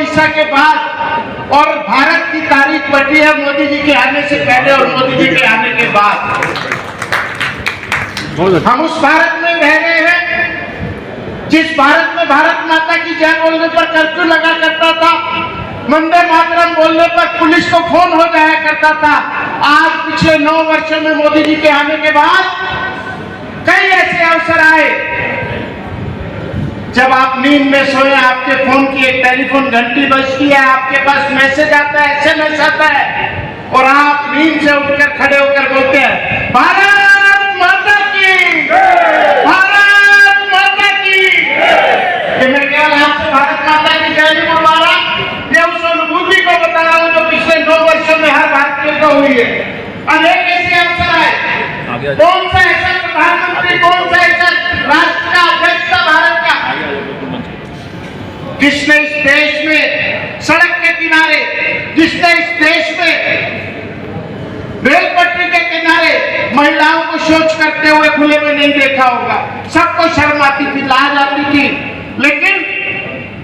अमित के बाद, और भारत की तारीख बटी है मोदी जी के आने से पहले और मोदी जी के आने के बाद। हम उस भारत में रह रहे हैं जिस भारत में भारत माता की जय बोलने पर कर्फ्यू लगा करता था, वंदे मातरम बोलने पर पुलिस को फोन हो जाया करता था। आज पिछले 9 वर्षों में मोदी जी के आने के बाद कई ऐसे अवसर आए जब आप नींद में सोए, आपके फोन की एक टेलीफोन घंटी बजती है, आपके पास मैसेज आता है, SMS आता है, और आप नींद से उठकर खड़े होकर बोलते हैं भारत माता की, भारत माता की। ये मैं केवल आपसे भारत माता की जय नहीं बोल रहा, ये उस अनुभूति को बता रहा हूं जो पिछले 9 वर्षों में हर भारतीय को हुई है। अनेक ऐसे अवसर आए, कौन सा ऐसा प्रधानमंत्री, कौन सा ऐसा राष्ट्र का अध्यक्ष था भारत का जिसने इस देश में सड़क के किनारे, जिसने इस देश में रेल पटरी के किनारे महिलाओं को शौच करते हुए खुले में नहीं देखा होगा। सबको शर्म आती थी, लाज आती थी, लेकिन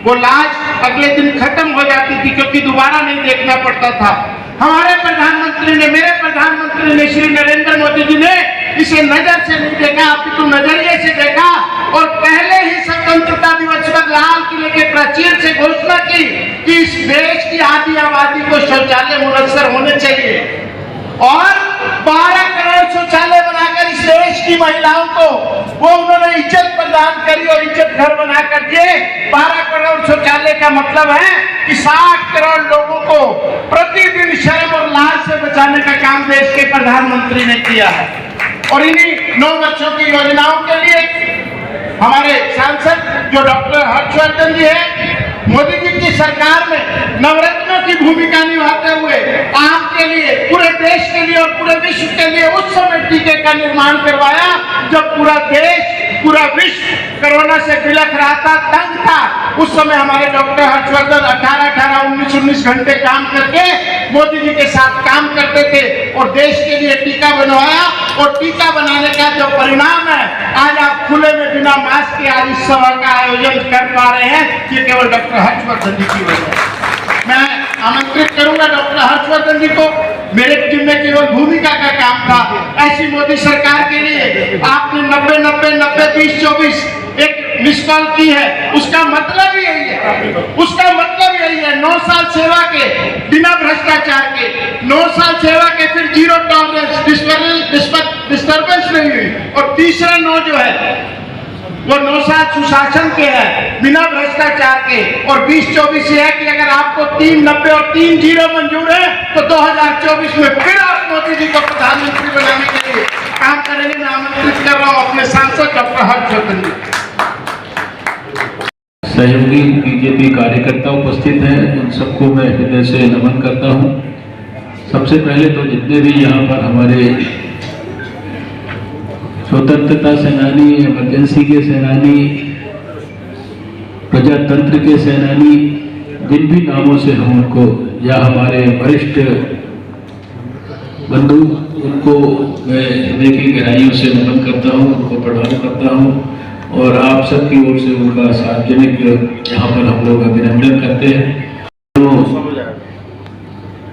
वो लाज अगले दिन खत्म हो जाती थी क्योंकि दोबारा नहीं देखना पड़ता था। हमारे प्रधानमंत्री ने, मेरे प्रधानमंत्री ने, श्री नरेंद्र मोदी जी ने इसे नजर से नहीं देखा, अपितु नजरिए से देखा, और पहले ही स्वतंत्रता दिवस पर लाल किले के प्राचीर से घोषणा की कि इस देश की आधी आबादी को शौचालय मुयस्सर होने चाहिए, और 12 करोड़ शौचालय बनाकर इस देश की महिलाओं को वो उन्होंने इज्जत प्रदान करी और इज्जत घर बनाकर दिए। 12 करोड़ शौचालय का मतलब है कि 60 करोड़ लोगों को प्रतिदिन शर्म और लाज से बचाने का काम देश के प्रधानमंत्री ने किया है। और इन्हीं 9 वर्षों की योजनाओं के लिए हमारे सांसद जो डॉक्टर हर्षवर्धन जी है, मोदी जी की सरकार में नवरत्नों की भूमिका निभाते हुए आपके लिए, पूरे देश के लिए और पूरे विश्व के लिए उस समय टीके का निर्माण करवाया जब पूरा देश, पूरा विश्व कोरोना से बिलख रहा था, तंग था। उस समय हमारे डॉक्टर हर्षवर्धन 18-18, 19-19 घंटे काम करके मोदी जी के साथ काम करते थे और देश के लिए टीका बनवाया, और टीका बनाने का जो परिणाम है, आज आप खुले में बिना मास्क के आज इस सभा का आयोजन कर पा रहे हैं, ये केवल डॉक्टर हर्षवर्धन जी की वजह है। मैं आमंत्रित करूंगा डॉक्टर हर्षवर्धन जी को, मेरे जिम्मे केवल भूमिका का काम था। ऐसी मोदी सरकार के लिए आपने 90-90-90-20-24 एक मिस कॉल की है, उसका मतलब यही है, उसका मतलब यही है 9 साल सेवा के, बिना भ्रष्टाचार के, 9 साल सेवा के, फिर 0 टॉलरेंस, डिस्टर्बेंस नहीं हुई, और तीसरा 9 जो है वो 9 साल सुशासन के है, बिना भ्रष्टाचार के, और 20-24 ये है कि अगर आपको 3-90 और 3-0 मंजूर है तो 2024 में फिर आप मोदी जी को प्रधानमंत्री बनाने के लिए काम करेंगे। मैं आमंत्रित कर रहा हूँ अपने सांसद डॉक्टर हर्षवर्धन जी। सहयोगी बीजेपी कार्यकर्ता उपस्थित हैं, उन सबको मैं हृदय से नमन करता हूं। सबसे पहले तो जितने भी यहाँ पर हमारे स्वतंत्रता सेनानी, इमरजेंसी के सेनानी, प्रजातंत्र के सेनानी, जिन भी नामों से हम उनको, या हमारे वरिष्ठ बंधु, उनको मैं हृदय की गहराइयों से नमन करता हूँ, उनको प्रणाम करता हूँ, और आप सबकी ओर से उनका सार्वजनिक यहाँ पर हम लोग अभिनंदन करते हैं। तो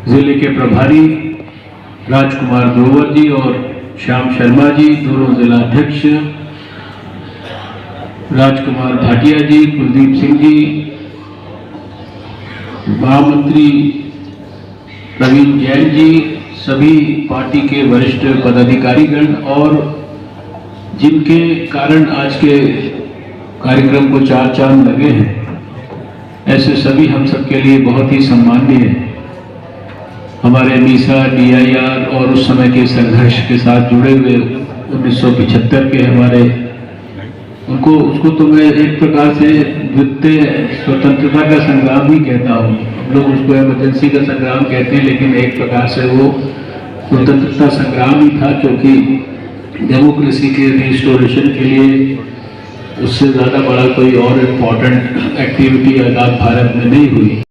जिले के प्रभारी राजकुमार ग्रोवर जी और श्याम शर्मा जी, दोनों जिलाध्यक्ष राजकुमार भाटिया जी, कुलदीप सिंह जी, महामंत्री प्रवीण जैन जी, सभी पार्टी के वरिष्ठ पदाधिकारीगण, और जिनके कारण आज के कार्यक्रम को 4 चांद लगे हैं, ऐसे सभी हम सबके लिए बहुत ही सम्माननीय है। हमारे मीसा, DIR और उस समय के संघर्ष के साथ जुड़े हुए 1975 के हमारे, उसको तो मैं एक प्रकार से द्वितीय स्वतंत्रता का संग्राम ही कहता हूँ। हम लोग उसको इमरजेंसी का संग्राम कहते हैं, लेकिन एक प्रकार से वो स्वतंत्रता संग्राम ही था, क्योंकि डेमोक्रेसी के रिस्टोरेशन के लिए उससे ज़्यादा बड़ा कोई और इम्पोर्टेंट एक्टिविटी आज़ाद भारत में नहीं हुई।